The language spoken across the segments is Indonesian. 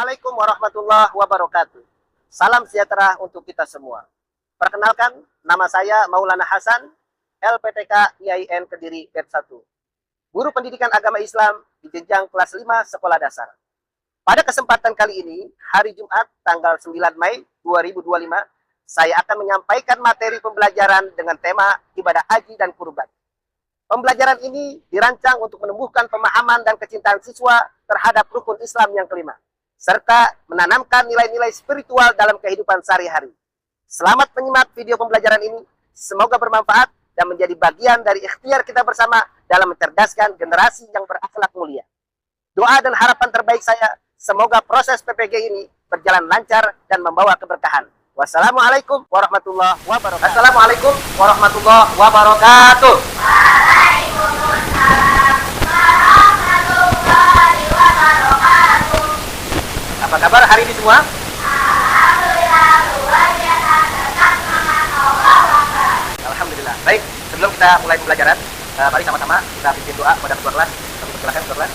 Assalamualaikum warahmatullahi wabarakatuh. Salam sejahtera untuk kita semua. Perkenalkan, nama saya Maulana Hasan, LPTK IAIN Kediri Bed 1. Guru Pendidikan Agama Islam di jenjang kelas 5 sekolah dasar. Pada kesempatan kali ini, hari Jumat tanggal 9 Mei 2025, saya akan menyampaikan materi pembelajaran dengan tema ibadah haji dan kurban. Pembelajaran ini dirancang untuk menumbuhkan pemahaman dan kecintaan siswa terhadap rukun Islam yang kelima, serta menanamkan nilai-nilai spiritual dalam kehidupan sehari-hari. Selamat menyimak video pembelajaran ini, semoga bermanfaat dan menjadi bagian dari ikhtiar kita bersama dalam mencerdaskan generasi yang berakhlak mulia. Doa dan harapan terbaik saya, semoga proses PPG ini berjalan lancar dan membawa keberkahan. Wassalamualaikum warahmatullahi wabarakatuh. Assalamualaikum warahmatullahi wabarakatuh. Apa kabar hari ini semua? Alhamdulillah. Baik, sebelum kita mulai pembelajaran, mari sama-sama kita pimpin doa pada ketua kelas. Kami persilakan ketua kelas.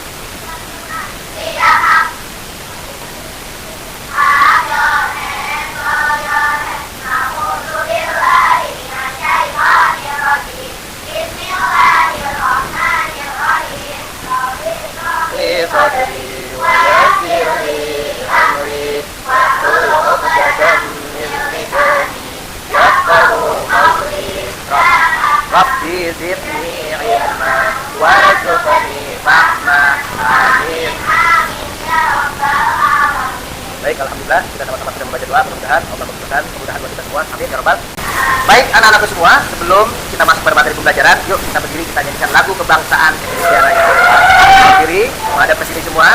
Rabbi zidni ilma warzuqni fahma. Amin. Baik, alhamdulillah kita sama-sama sudah membaca doa. Mudah-mudahan Allah memberikan kemudahan buat kita semua. Amin ya rabbal. Baik anak-anakku semua, sebelum kita masuk pada materi pembelajaran, yuk kita berdiri, kita nyanyikan lagu kebangsaan Indonesia Raya. Berdiri, menghadap ke sini semua.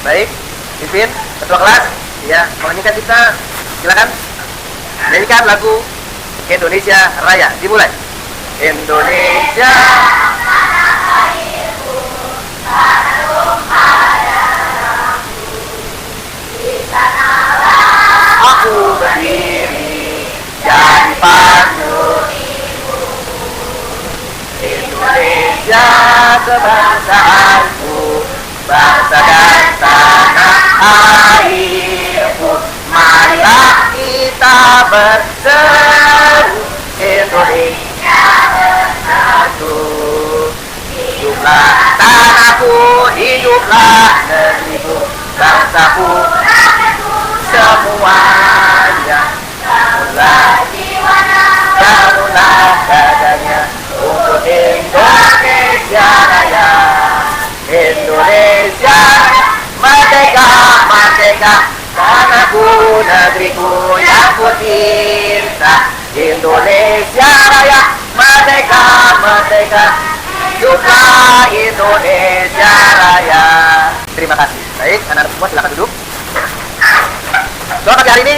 Baik, pimpin ketua kelas, ya, menyanyikan kita. Silakan nyanyikan lagu Indonesia Raya. Dimulai. Indonesia aku berdiri jadi pandu Indonesia kebangsaanku, bangsa dan tanah airku. Marilah kita berseru Indonesia bersatu. Hiduplah tanahku, hiduplah negeriku, bangsaku, semuanya. Bangunlah jiwanya, bangunlah dadanya untuk Indonesia Raya. Indonesia merdeka, merdeka, tanahku, negeriku yang ku cinta. Indonesia Raya, merdeka, merdeka, hiduplah Indonesia Raya. Terima kasih. Baik, anak-anak semua silakan duduk. Doa pagi hari ini,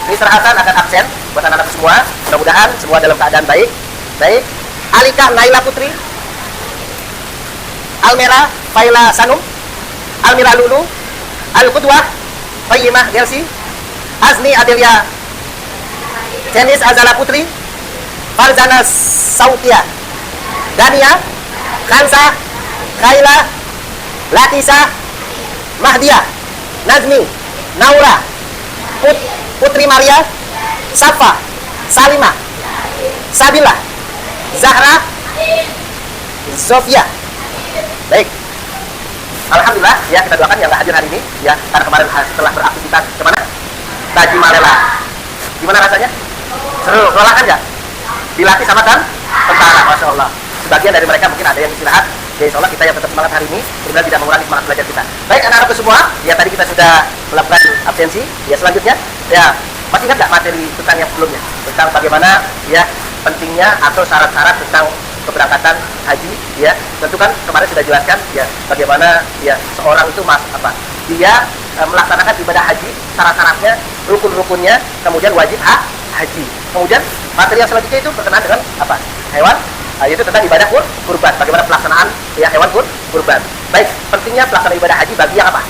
Mr. Hasan akan absen buat anak-anak semua. Mudah-mudahan semua dalam keadaan baik. Baik, Alika Naila Putri, Almera Faila Sanum, Almira Lulu, Al-Qudwah Fayyimah Delsi, Azni Adelia, Jenis Azala Putri, Farzana Sautia, Dania, Kansa, Kaila, Latisa, Mahdia, Nazmi, Naura, Putri Maria, Safa, Salima, Sabila, Zahra, Zofia. Baik, alhamdulillah ya, kita doakan yang nggak hadir hari ini ya, karena kemarin setelah beraktivitas kemana? Taji Malela. Gimana rasanya? Seru, kelelahan ya? Dilatih sama tentara, Masya Allah. Sebagian dari mereka mungkin ada yang istirahat. Ya insya Allah kita yang tetap semangat hari ini, benar tidak mengurangi semangat belajar kita. Baik anak-anakku semua, ya tadi kita sudah melakukan absensi. Ya selanjutnya, ya masih ingat nggak materi tentang yang sebelumnya? Tentang bagaimana ya pentingnya atau syarat-syarat tentang keberangkatan haji. Ya tentu kan kemarin sudah jelaskan ya bagaimana ya seorang itu dia melaksanakan ibadah haji, syarat-syaratnya, rukun-rukunnya, kemudian wajib haji. Kemudian materi yang selanjutnya itu berkenaan dengan apa? Hewan. Yaitu tentang ibadah kurban, bagaimana pelaksanaan ya hewan kurban. Baik, pentingnya pelaksanaan ibadah haji bagi yang apa?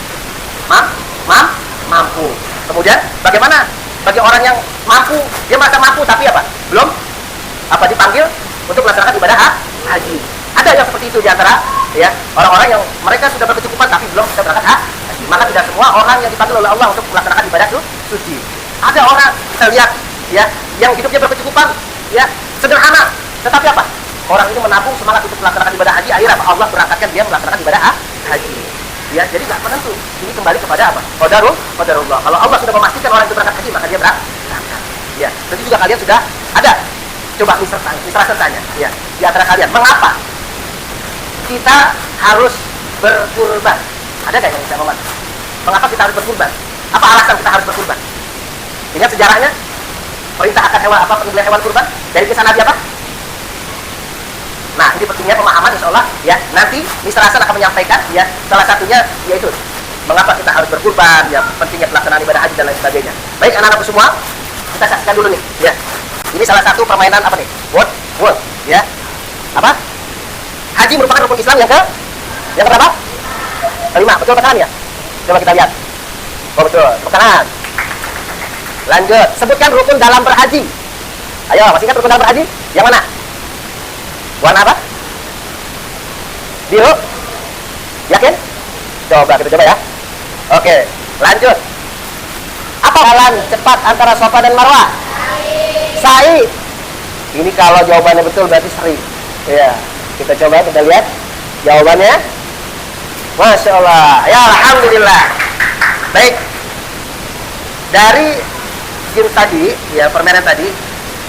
Mampu. Kemudian bagaimana bagi orang yang mampu, dia merasa mampu tapi apa? Belum dipanggil untuk melaksanakan ibadah haji. Ada yang seperti itu di antara ya orang-orang yang mereka sudah berkecukupan tapi belum bisa berangkat haji. Maka tidak semua orang yang dipanggil oleh Allah untuk melaksanakan ibadah suci. Ada orang kita lihat ya, yang hidupnya berkecukupan, ya, sederhana, tetapi apa? Orang ini menabung semangat untuk melaksanakan ibadah haji, akhirnya apa? Allah berangkatkan dia melaksanakan ibadah haji. Ya, jadi nggak menentu. Ini kembali kepada apa? Qadarullah. Kalau Allah sudah memastikan orang itu berangkat haji, maka dia berangkat. Ya, tentu juga kalian sudah ada. Coba misra tanya, ya, di antara kalian, mengapa kita harus berkurban? Ada nggak yang bisa ngomong? Mengapa kita harus berkurban? Apa alasan kita harus berkurban? Ingat sejarahnya? Perintah akan hewan apa? Penyembelihan hewan kurban dari kisah Nabi apa? Nah, ini pentingnya pemahaman, insya Allah ya. Nanti Mr. Hasan akan menyampaikan ya, salah satunya yaitu mengapa kita harus berkurban, ya, pentingnya pelaksanaan ibadah haji dan lain sebagainya. Baik anak-anakku semua, kita saksikan dulu nih ya. Ini salah satu permainan apa nih? Word ya. Apa? Haji merupakan rukun Islam yang berapa? Kelima, betul apa ya? Coba kita lihat. Oh betul, tepuk tangan. Lanjut, sebutkan rukun dalam berhaji. Ayo, masih ingat rukun dalam berhaji? Yang mana? Warna apa? Biru? Yakin? Coba, kita coba ya. Oke, lanjut. Apa jalan cepat antara Safa dan Marwah? Sa'i. Ini kalau jawabannya betul berarti seri. Ya, kita coba, kita lihat jawabannya. Masya Allah. Ya, alhamdulillah. Baik. Dari game tadi, ya, permainan tadi,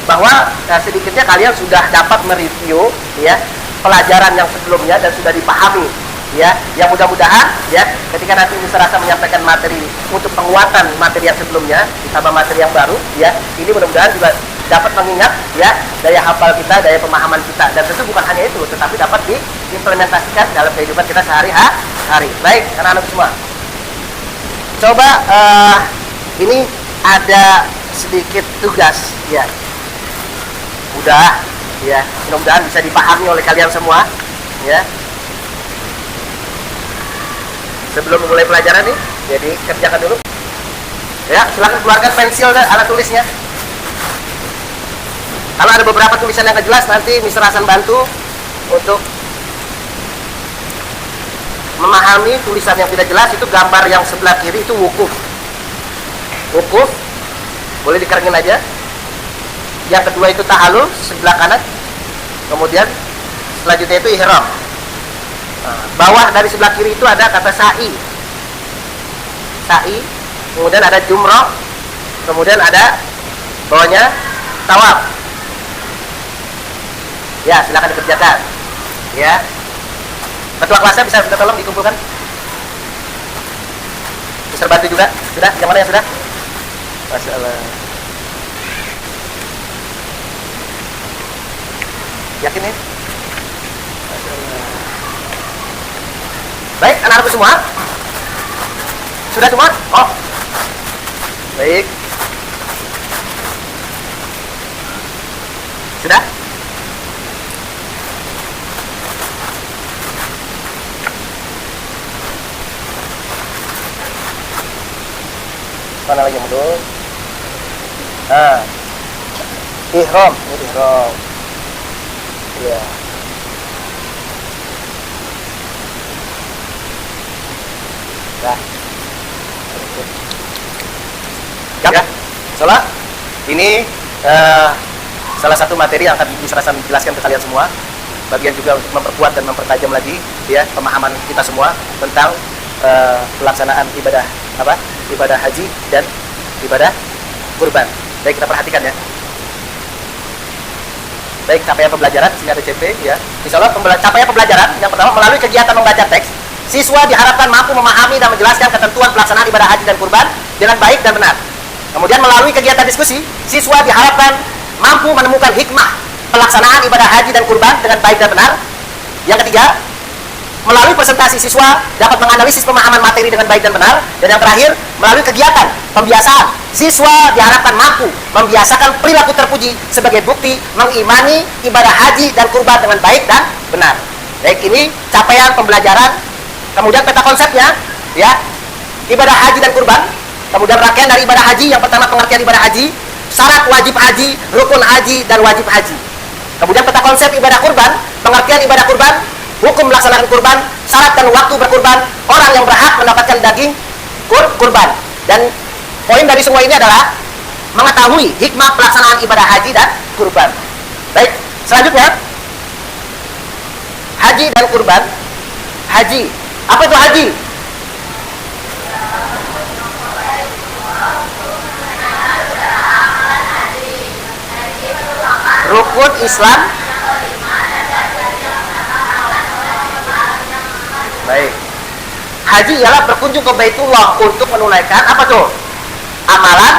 bahwa sedikitnya kalian sudah dapat mereview ya pelajaran yang sebelumnya dan sudah dipahami ya, yang mudah-mudahan ya ketika nanti Mr. Hasan menyampaikan materi untuk penguatan materi yang sebelumnya ditambah materi yang baru ya, ini mudah-mudahan juga dapat mengingat ya daya hafal kita, daya pemahaman kita, dan tentu bukan hanya itu tetapi dapat diimplementasikan dalam kehidupan kita sehari-hari. Baik anak-anak semua, coba ini ada sedikit tugas ya. Udah ya, mudah-mudahan bisa dipahami oleh kalian semua ya. Sebelum mulai pelajaran nih, jadi kerjakan dulu ya. Silakan keluarkan pensil dan alat tulisnya. Kalau ada beberapa tulisan yang nggak jelas, nanti Mr. Hasan bantu untuk memahami tulisan yang tidak jelas. Itu gambar yang sebelah kiri itu wukuf, boleh dikeringin aja. Yang kedua itu ta'alul sebelah kanan. Kemudian selanjutnya itu ihram. Bawah dari sebelah kiri itu ada kata sa'i. Kemudian ada jumrah. Kemudian ada bawahnya tawaf. Ya, silakan dikerjakan. Ya. Ketua kelasnya bisa tolong dikumpulkan. Bisa bantu juga. Sudah? Yang mana yang sudah? Masya Allah. Yakin ya? Masya Allah. Baik, anak-anakku semua? Sudah semua? Oh. Baik. Sudah? Mana lagi yang betul? Ihram. Ya. Dah. Ya. Salah. Ini salah satu materi yang akan bisa saya jelaskan ke kalian semua. Bagian juga untuk memperkuat dan mempertajam lagi ya pemahaman kita semua tentang pelaksanaan ibadah ibadah haji dan ibadah kurban. Baik, kita perhatikan ya. Baik, capaian pembelajaran, sini ada CP ya. Insya Allah capaian pembelajaran yang pertama, melalui kegiatan membaca teks, siswa diharapkan mampu memahami dan menjelaskan ketentuan pelaksanaan ibadah haji dan kurban dengan baik dan benar. Kemudian melalui kegiatan diskusi, siswa diharapkan mampu menemukan hikmah pelaksanaan ibadah haji dan kurban dengan baik dan benar. Yang ketiga, melalui presentasi siswa dapat menganalisis pemahaman materi dengan baik dan benar. Dan yang terakhir, melalui kegiatan pembiasaan, siswa diharapkan mampu membiasakan perilaku terpuji sebagai bukti mengimani ibadah haji dan kurban dengan baik dan benar. Baik, ini capaian pembelajaran. Kemudian peta konsepnya ya, ibadah haji dan kurban. Kemudian rangkaian dari ibadah haji, yang pertama pengertian ibadah haji, syarat wajib haji, rukun haji, dan wajib haji. Kemudian peta konsep ibadah kurban, pengertian ibadah kurban, hukum melaksanakan kurban, syarat dan waktu berkurban, orang yang berhak mendapatkan daging kurban. Dan poin dari semua ini adalah mengetahui hikmah pelaksanaan ibadah haji dan kurban. Baik, selanjutnya haji dan kurban. Haji, apa itu haji? Rukun Islam. Baik. Haji ialah berkunjung ke Baitullah untuk menunaikan apa tuh? Amalan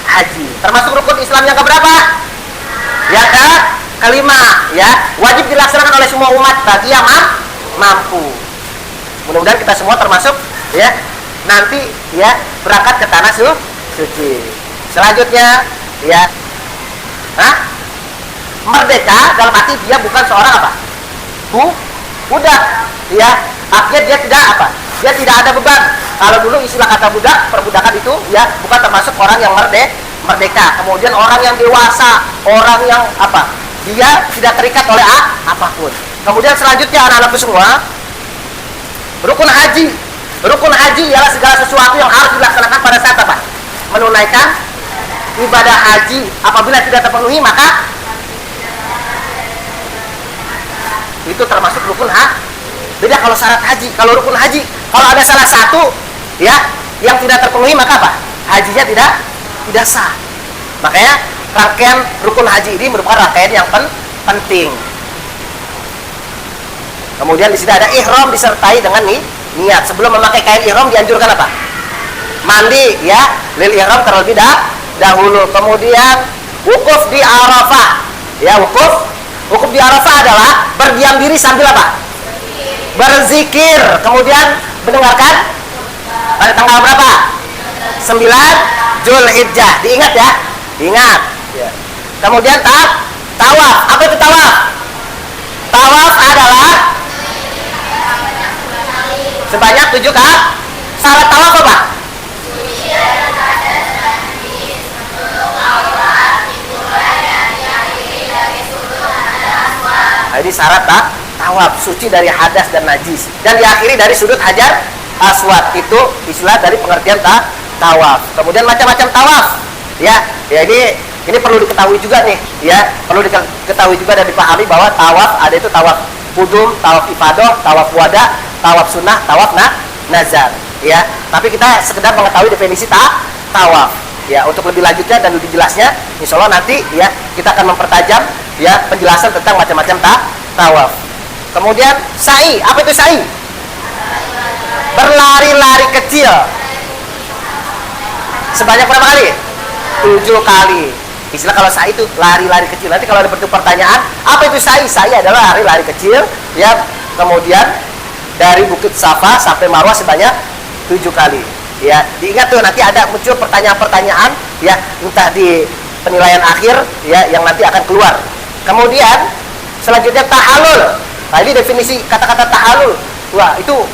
haji. Termasuk rukun Islam yang keberapa? Ya, kelima, ya. Wajib dilaksanakan oleh semua umat bagi yang mampu. Mudah-mudahan kita semua termasuk, ya, nanti, ya, berangkat ke tanah suci. Selanjutnya, ya, merdeka dalam arti dia bukan seorang apa? Budak, ya. Artinya dia tidak apa? Dia tidak ada beban. Kalau dulu istilah kata budak, perbudakan itu, ya, bukan termasuk orang yang merdeka. Kemudian orang yang dewasa, orang yang apa? Dia tidak terikat oleh apapun. Kemudian selanjutnya anak-anakku semua, rukun haji. Rukun haji ialah segala sesuatu yang harus dilaksanakan pada saat apa? Menunaikan ibadah haji. Apabila tidak terpenuhi, maka itu termasuk rukun beda kalau syarat haji. Kalau rukun haji, kalau ada salah satu, ya, yang tidak terpenuhi, maka apa? Hajinya tidak sah. Makanya rangkaian rukun haji ini merupakan rangkaian yang penting. Kemudian di sini ada ihram disertai dengan niat. Sebelum memakai kain ihram dianjurkan apa? Mandi, ya, lil ihram terlebih dahulu. Kemudian wukuf di Arafah. Ya, wukuf di Arafah adalah berdiam diri sambil apa? Berzikir. Kemudian mendengarkan pada tanggal berapa? 9 Zulhijjah. Diingat, ya. Ingat, ya. Kemudian tawaf. Apa itu tawaf? Tawaf adalah sebanyak 7 kali. Syarat tawaf apa? Nah, ini syarat tawaf, suci dari hadas dan najis, dan diakhiri dari sudut hajar aswad. Itu istilah dari pengertian tawaf. Kemudian macam-macam tawaf, ya ini perlu diketahui juga nih, ya, perlu diketahui juga dan dipahami bahwa tawaf ada itu tawaf qudum, tawaf ifadah, tawaf wada, tawaf sunnah, tawaf nazar, ya. Tapi kita sekedar mengetahui definisi tawaf, ya. Untuk lebih lanjutnya dan lebih jelasnya, insya Allah nanti, ya, kita akan mempertajam, ya, penjelasan tentang macam-macam tawaf. Kemudian sa'i. Apa itu sa'i? Berlari-lari kecil. Sebanyak berapa kali? 7 kali. Istilah kalau sa'i itu lari-lari kecil. Nanti kalau ada pertanyaan, apa itu sa'i? Sa'i adalah lari-lari kecil, ya. Kemudian dari Bukit Safa sampai Marwah sebanyak 7 kali. Ya, diingat tuh, nanti ada muncul pertanyaan-pertanyaan, ya, entah di penilaian akhir, ya, yang nanti akan keluar. Kemudian selanjutnya tahallul. Nah, ini definisi kata-kata tahallul. Wah, itu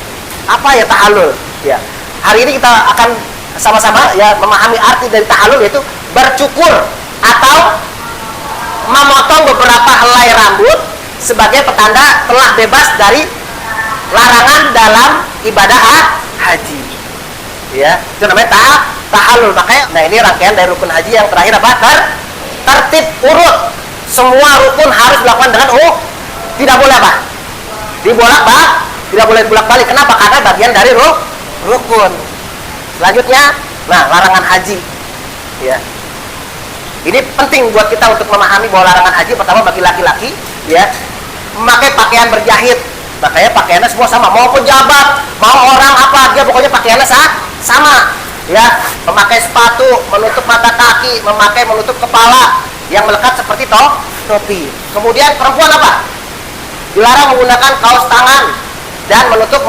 apa ya tahallul? Ya. Hari ini kita akan sama-sama, ya, memahami arti dari tahallul, yaitu bercukur atau memotong beberapa helai rambut sebagai petanda telah bebas dari larangan dalam ibadah haji. Ya, itu namanya tahallul. Makanya, nah, ini rangkaian dari rukun haji yang terakhir apa? Tertib urut. Semua rukun harus dilakukan dengan tidak boleh apa? Tidak boleh bolak-balik. Kenapa? Karena bagian dari rukun. Selanjutnya, nah, larangan haji. Ya. Ini penting buat kita untuk memahami bahwa larangan haji pertama bagi laki-laki, ya, memakai pakaian berjahit. Makanya pakaiannya semua sama. Mau pejabat, mau orang apa, dia pokoknya pakaiannya sama. Ya, memakai sepatu, menutup mata kaki, memakai menutup kepala yang melekat seperti topi. Kemudian perempuan apa? Dilarang menggunakan kaos tangan dan menutup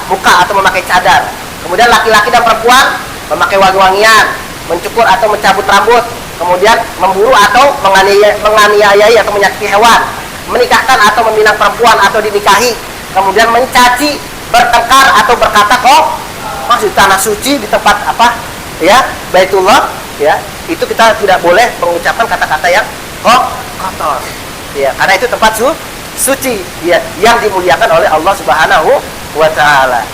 muka atau memakai cadar. Kemudian laki-laki dan perempuan memakai wangi-wangian, mencukur atau mencabut rambut, kemudian memburu atau menganiayai atau menyakiti hewan, menikahkan atau meminang perempuan atau dinikahi, kemudian mencaci, bertengkar atau berkata masuk tanah suci di tempat apa, ya, Baitullah, ya, itu kita tidak boleh mengucapkan kata-kata yang kotor, ya, karena itu tempat suci, ya, yang dimuliakan oleh Allah Subhanahu wa Ta'ala.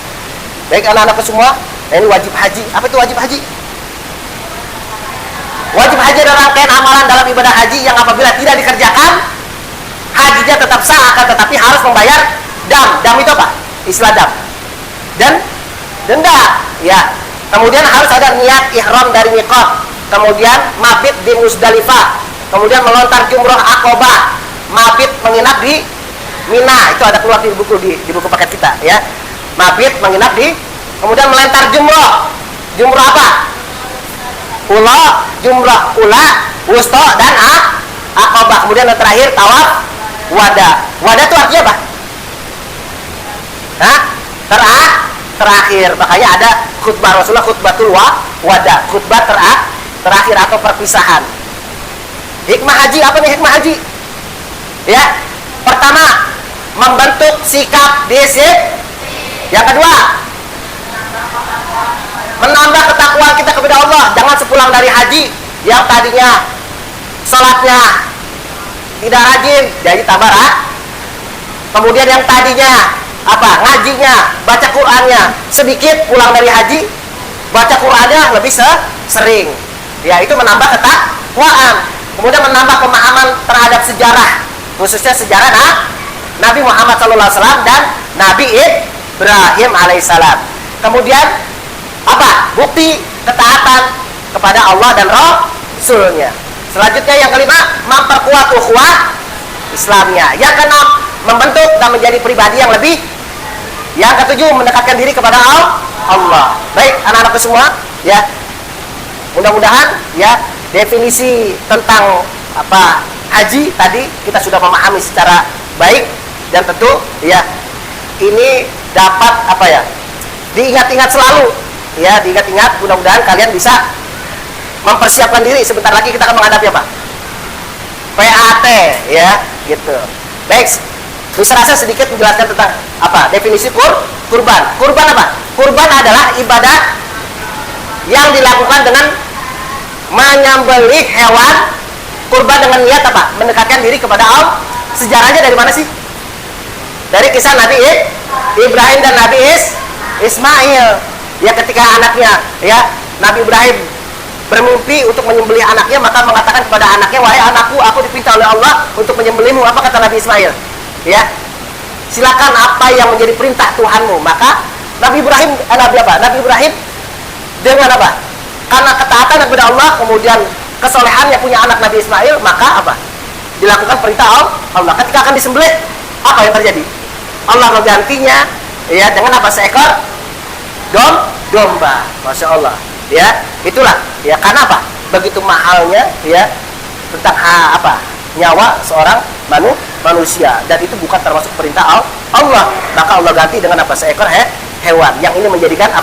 Baik anak-anakku semua, Nah, ini wajib haji. Apa itu wajib haji? Wajib haji adalah rangkaian amalan dalam ibadah haji yang apabila tidak dikerjakan, hajinya tetap sah, akan tetapi harus membayar dam. Dam itu apa? Istilah dam. Dan denda. Ya. Kemudian harus ada niat ihram dari miqat. Kemudian mabit di Musdalifah. Kemudian melontar jumroh Aqobah. Mabit menginap di Mina. Itu ada keluar di buku paket kita, ya. Mabit menginap di, kemudian melontar jumroh. Jumroh apa? Ula, jumroh ula, wusto, dan Aqobah. Kemudian yang terakhir tawaf wada. Wada itu artinya apa? Hah? Terakhir. Makanya ada khutbah Rasulullah, khutbatul wada, khutbah terakhir atau perpisahan. Hikmah haji, apa nih hikmah haji? Ya, pertama, membentuk sikap disiplin. Yang kedua, menambah ketakwaan kita kepada Allah. Jangan sepulang dari haji yang tadinya sholatnya tidak rajin, jadi tambah kemudian yang tadinya ngajinya, baca Qur'annya sedikit, pulang dari haji baca Qur'annya lebih sering. Ya, itu menambah ketakwaan. Kemudian menambah pemahaman terhadap sejarah, khususnya sejarah Nabi Muhammad SAW dan Nabi Ibrahim alaihissalam. Kemudian bukti ketaatan kepada Allah dan Rasulnya. Selanjutnya yang kelima, memperkuat ukhuwah Islamnya. Yang keenam, membentuk dan menjadi pribadi yang lebih. Yang ketujuh, mendekatkan diri kepada Allah. Baik, anak-anakku semua, ya. Mudah-mudahan ya definisi tentang haji tadi kita sudah memahami secara baik, dan tentu ya ini dapat diingat-ingat selalu. Ya, diingat-ingat, mudah-mudahan kalian bisa mempersiapkan diri. Sebentar lagi kita akan menghadapi PAT, ya, gitu. Baik, bisa rasa sedikit menjelaskan tentang definisi kurban. Kurban apa? Kurban adalah ibadah yang dilakukan dengan menyembelih hewan kurban dengan niat mendekatkan diri kepada Allah. Sejarahnya dari mana sih? Dari kisah Nabi Ibrahim dan Nabi Ismail. Ya, ketika anaknya, ya, Nabi Ibrahim bermimpi untuk menyembelih anaknya, maka mengatakan kepada anaknya, wahai anakku, aku dipinta oleh Allah untuk menyembelihmu. Apa kata Nabi Ismail? Ya, silakan, apa yang menjadi perintah Tuhanmu. Maka Nabi Ibrahim Nabi Ibrahim dengan karena ketaatan kepada Allah, kemudian kesolehan yang punya anak Nabi Ismail, maka dilakukan perintah Allah. Ketika akan disembelih, apa yang terjadi? Allah menggantinya ya dengan seekor domba. Masya Allah. Ya, itulah ya, karena begitu mahalnya ya tentang nyawa seorang manusia, dan itu bukan termasuk perintah Allah. Maka Allah ganti dengan seekor hewan yang ini menjadikan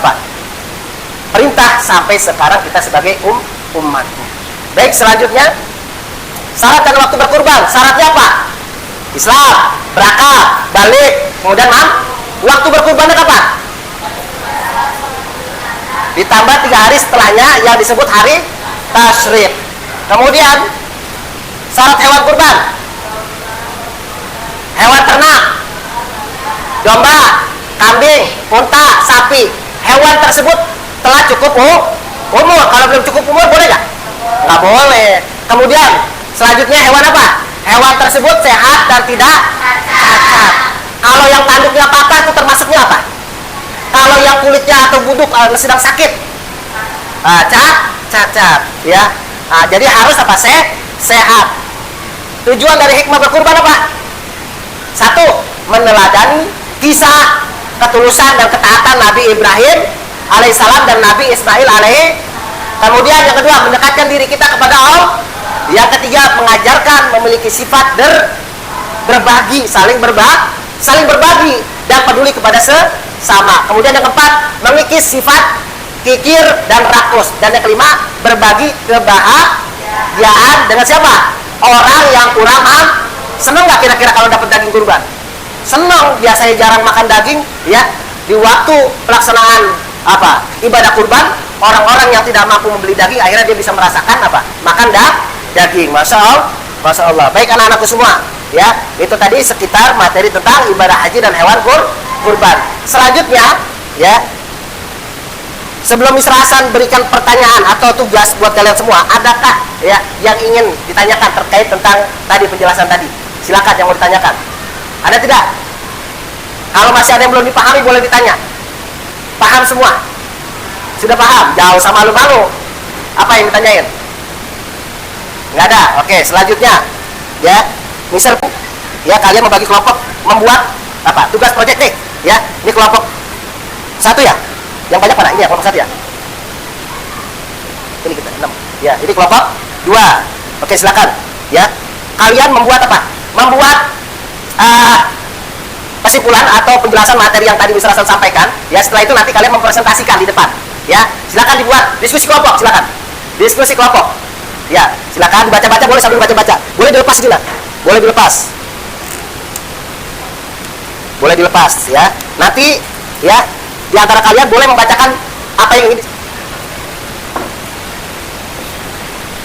perintah sampai sekarang kita sebagai umatnya. Baik, selanjutnya syarat dan waktu berkurban. Syaratnya apa? Islam, berakal, balik, kemudian waktu berkurbannya kapan? Ditambah 3 hari setelahnya yang disebut hari tasyrik. Kemudian syarat hewan kurban, hewan ternak, domba, kambing, unta, sapi. Hewan tersebut telah cukup umur. Kalau belum cukup umur boleh nggak? Nggak boleh. Kemudian selanjutnya hewan apa? Hewan tersebut sehat dan tidak cacat. Kalau yang tanduknya patah itu termasuknya apa? Kalau yang kulitnya atau buduk sedang sakit, cacat, ya. Jadi harus sehat. Tujuan dari hikmah berkurban apa? 1, meneladani kisah ketulusan dan ketaatan Nabi Ibrahim alaihissalam dan Nabi Ismail alaihi. Kemudian yang kedua, mendekatkan diri kita kepada Allah. Yang ketiga, mengajarkan memiliki sifat berbagi, saling berbagi dan peduli kepada sama. Kemudian yang keempat, mengikis sifat kikir dan rakus. Dan yang kelima, berbagi kebahagiaan dengan siapa? Orang yang kurang senang nggak kira-kira kalau dapat daging kurban? Senang. Biasanya jarang makan daging, ya. Di waktu pelaksanaan ibadah kurban, orang-orang yang tidak mampu membeli daging akhirnya dia bisa merasakan makan daging. Masya Allah. Baik anak-anakku semua, ya, itu tadi sekitar materi tentang ibadah haji dan hewan kurban. Selanjutnya, ya, Sebelum Mr. Hasan berikan pertanyaan atau tugas buat kalian semua, adakah ya yang ingin ditanyakan terkait tentang tadi penjelasan tadi? Silakan yang mau ditanyakan. Ada tidak? Kalau masih ada yang belum dipahami boleh ditanya. Paham semua? Sudah paham? Jauh sama malu-malu. Apa yang ditanyain? Nggak ada. Oke, selanjutnya ya, Mr. Ya, kalian membagi kelompok membuat apa? Tugas proyek nih. Ya, ini kelompok satu ya. Yang banyak mana? Ini ya, kelompok satu ya. Ini kita 6. Ya, ini kelompok 2. Oke, silakan. Ya, kalian membuat apa? Membuat kesimpulan atau penjelasan materi yang tadi Mr. Hasan sampaikan. Ya, setelah itu nanti kalian mempresentasikan di depan. Ya, silakan dibuat diskusi kelompok, silakan. Diskusi kelompok. Ya, silakan dibaca-baca, boleh sambil baca-baca. Boleh dilepas juga. Boleh dilepas. Boleh dilepas ya. Nanti ya, di antara kalian boleh membacakan apa yang ingin.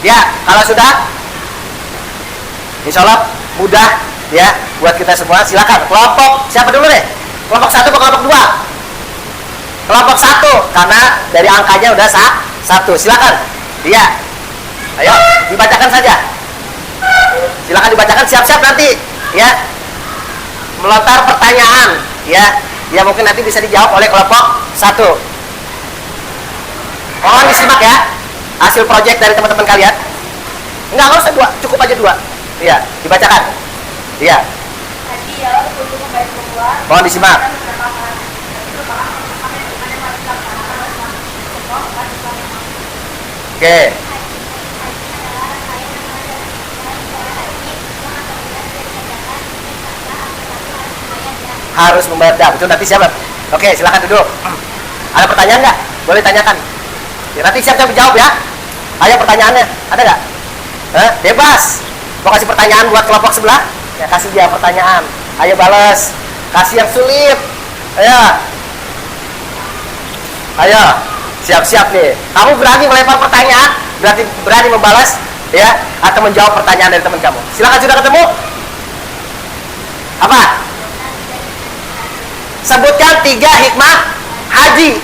Ya, kalau sudah, insya Allah mudah ya buat kita semua. Silakan. Kelompok siapa dulu deh? Kelompok 1 atau kelompok 2? Kelompok 1, karena dari angkanya udah 1. Silakan. Iya. Ayo, dibacakan saja. Silakan dibacakan, siap-siap nanti ya. Melontar pertanyaan ya. Ya mungkin nanti bisa dijawab oleh kelompok 1. Mohon disimak ya hasil proyek dari teman-teman kalian. Enggak usah 2, cukup aja 2. Iya, dibacakan. Iya. Mohon disimak. Oke. Harus membaca, betul. Nanti siapa? Oke, silakan duduk. Ada pertanyaan nggak? Boleh tanyakan. Ya, nanti siap-siap jawab ya. Ayo pertanyaannya, ada nggak? Bebas. Mau kasih pertanyaan buat kelompok sebelah? Ya kasih dia pertanyaan. Ayo balas. Kasih yang sulit. Ayo. Ayo. Siap-siap nih. Kamu berani melempar pertanyaan? Berarti berani membalas ya atau menjawab pertanyaan dari teman kamu. Silakan, sudah ketemu? Apa? Sebutkan 3 hikmah haji.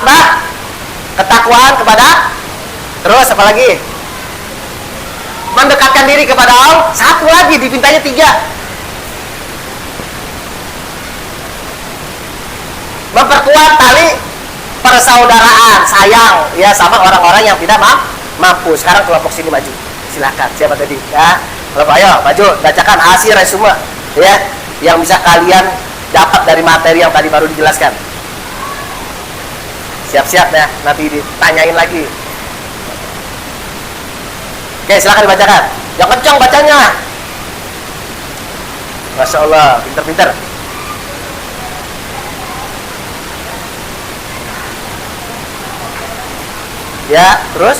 Nah, ketakwaan kepada, terus apa lagi? Mendekatkan diri kepada Allah. 1 lagi, dipintanya 3. Memperkuat tali persaudaraan, sayang ya sama orang-orang yang tidak mampu. Sekarang kelompok sini maju. Silakan, siapa tadi? Ya, kelompok ayo maju, bacakan hasil resume ya yang bisa kalian dapat dari materi yang tadi baru dijelaskan. Siap-siap ya, nanti ditanyain lagi. Oke, silakan dibacakan. Yang kencang bacanya. Masya Allah, pinter-pinter. Ya, terus?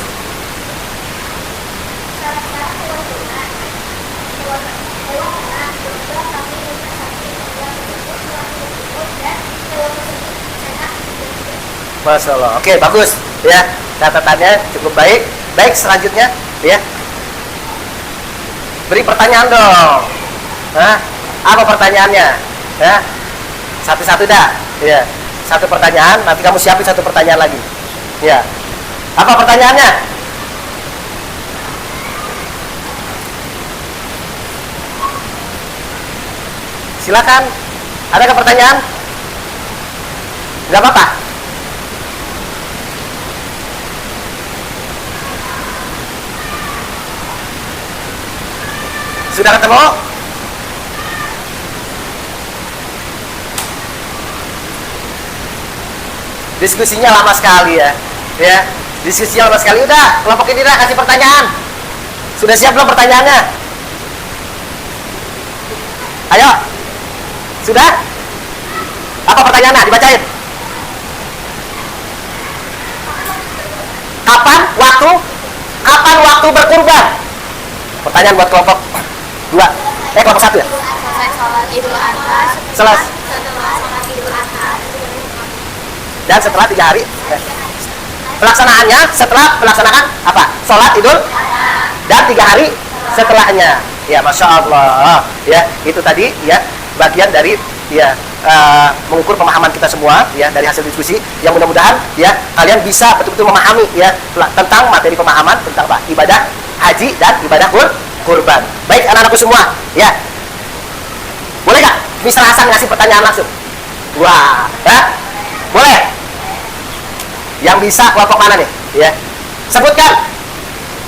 Masya Allah. Oke, bagus ya, catatannya cukup baik. Baik, selanjutnya ya, beri pertanyaan dong. Apa pertanyaannya ya? Satu-satu dah ya. 1 pertanyaan, nanti kamu siapin 1 pertanyaan lagi ya. Apa pertanyaannya? Silakan. Adakah pertanyaan? Gak apa-apa. Sudah ketemu? Diskusinya lama sekali ya. Ya, diskusinya lama sekali. Udah, kelompok ini dah kasih pertanyaan. Sudah siap belum pertanyaannya? Ayo. Sudah? Apa pertanyaannya? Dibacain. Kapan waktu berkurban? Pertanyaan buat kelompok 2. Kelompok 1 ya? Selesai sholat Idul Adha. Selesai. Setelah sholat Idul Adha. Dan setelah 3 hari pelaksanaannya, setelah pelaksanaan apa? Sholat Idul dan 3 hari setelahnya. Ya, Masya Allah ya, itu tadi ya bagian dari ya mengukur pemahaman kita semua ya dari hasil diskusi, yang mudah-mudahan ya kalian bisa betul-betul memahami ya tentang materi pemahaman tentang apa? Ibadah haji dan ibadah kurban. Baik anak-anakku semua ya. Boleh nggak Mr. Hasan ngasih pertanyaan langsung? Wah, ya? Boleh? Yang bisa kelompok mana nih? Ya. Sebutkan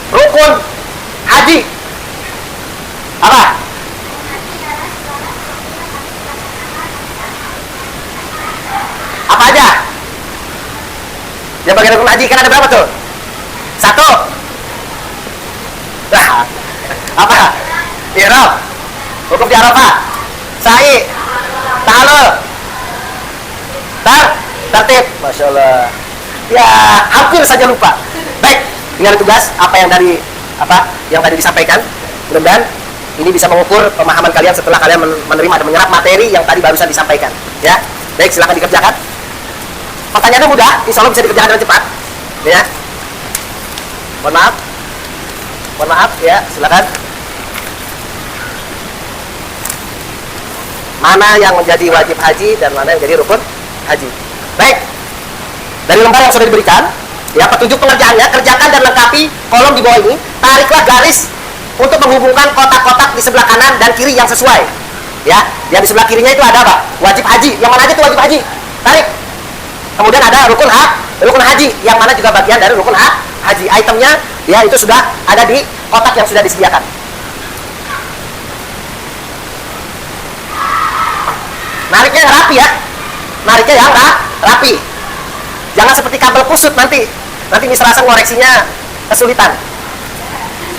rukun haji. Apa? Apa aja? Yang bagian rukun haji kan ada berapa tuh? 1. Nah, apa? Ihram. Wukuf di Arafah. Sa'i. Ta'alul. Tertib. Masya Allah. Ya, hampir saja lupa. Baik, tinggal tugas apa yang tadi disampaikan. Mudah-mudahan ini bisa mengukur pemahaman kalian setelah kalian menerima dan menyerap materi yang tadi barusan disampaikan. Ya, baik, silakan dikerjakan. Pertanyaannya mudah, insya Allah bisa dikerjakan dengan cepat. Ya, mohon maaf, ya, silakan. Mana yang menjadi wajib haji dan mana yang menjadi rukun haji? Baik, dari lembar yang sudah diberikan, ya petunjuk pengerjaannya, kerjakan dan lengkapi kolom di bawah ini. Tariklah garis untuk menghubungkan kotak-kotak di sebelah kanan dan kiri yang sesuai. Ya, yang di sebelah kirinya itu ada apa? Wajib haji. Yang mana aja itu wajib haji? Tarik. Kemudian ada rukun haji, yang mana juga bagian dari rukun haji. Itemnya, ya itu sudah ada di kotak yang sudah disediakan. Nariknya yang rapi ya. Nariknya yang rapi. Jangan seperti kabel kusut nanti Mr. Hasan ngoreksinya kesulitan.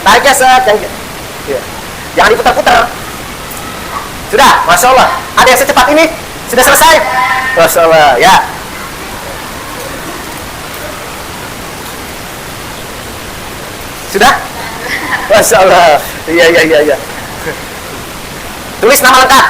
Tariknya ya. Jangan diputar-putar. Sudah, Masya Allah. Ada yang secepat ini? Sudah selesai? Masya Allah, ya. Sudah? Masya Allah. Iya. Tulis nama lengkap.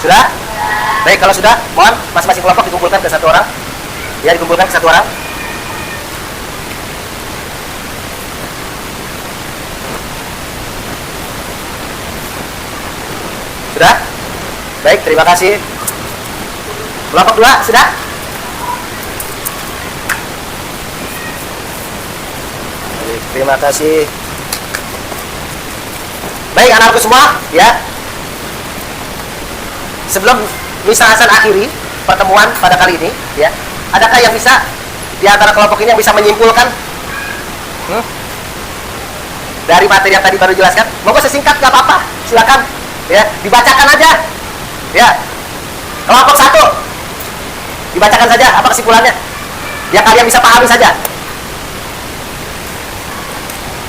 Sudah? Baik, kalau sudah, mohon masing-masing kelompok dikumpulkan ke satu orang. Ya, dikumpulkan ke satu orang. Sudah? Baik, terima kasih. Kelompok 2, sudah? Baik, terima kasih. Baik, anak-anakku semua, ya. Sebelum Mr. Hasan akhiri pertemuan pada kali ini, ya, adakah yang bisa di antara kelompok ini yang bisa menyimpulkan dari materi yang tadi baru jelaskan? Monggo sesingkat, nggak apa-apa, silakan, ya, dibacakan aja, ya. Kelompok 1, dibacakan saja apa kesimpulannya, yang kalian bisa pahami saja.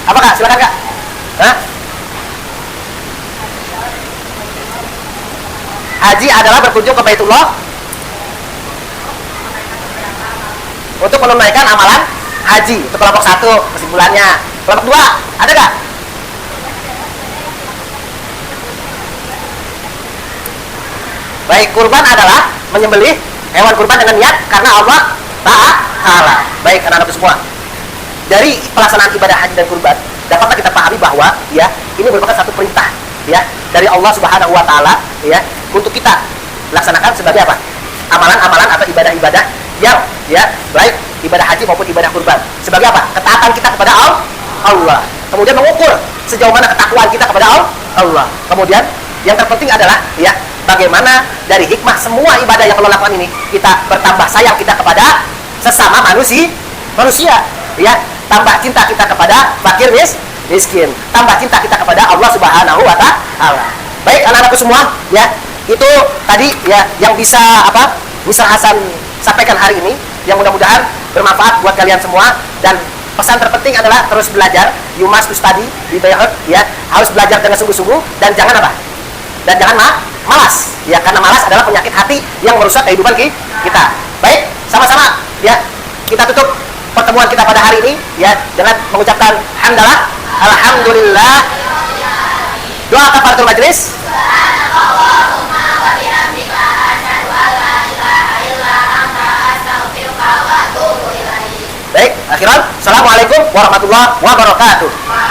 Apa kak? Silakan kak. Hah? Haji adalah berkunjung ke Baitullah untuk menunaikan amalan haji. Itu kelompok 1 kesimpulannya. Kelompok 2, ada gak? Baik, kurban adalah menyembelih hewan kurban dengan niat karena Allah Ta'ala. Baik, anak-anak semua, dari pelaksanaan ibadah haji dan kurban dapatlah kita pahami bahwa ya ini merupakan satu perintah ya dari Allah Subhanahu wa Ta'ala ya untuk kita laksanakan sebagai apa? Amalan-amalan atau ibadah-ibadah yang ya baik ibadah haji maupun ibadah kurban. Sebagai apa? Ketaatan kita kepada Allah. Kemudian mengukur sejauh mana ketakwaan kita kepada Allah. Kemudian yang terpenting adalah ya bagaimana dari hikmah semua ibadah yang Allah lakukan ini kita bertambah sayang kita kepada sesama manusia ya, tambah cinta kita kepada fakir miskin, tambah cinta kita kepada Allah Subhanahu wa Ta'ala. Baik anak-anakku semua ya, itu tadi ya yang bisa Mr. Hasan sampaikan hari ini, yang mudah-mudahan bermanfaat buat kalian semua. Dan pesan terpenting adalah terus belajar. You must to study, be very hard, ya, harus belajar dengan sungguh-sungguh dan jangan dan jangan malas ya, karena malas adalah penyakit hati yang merusak kehidupan kita. Baik, sama-sama ya kita tutup pertemuan kita pada hari ini ya dengan mengucapkan alhamdulillah. Doa kafaratul majelis. akhiran. Assalamualaikum warahmatullahi wabarakatuh.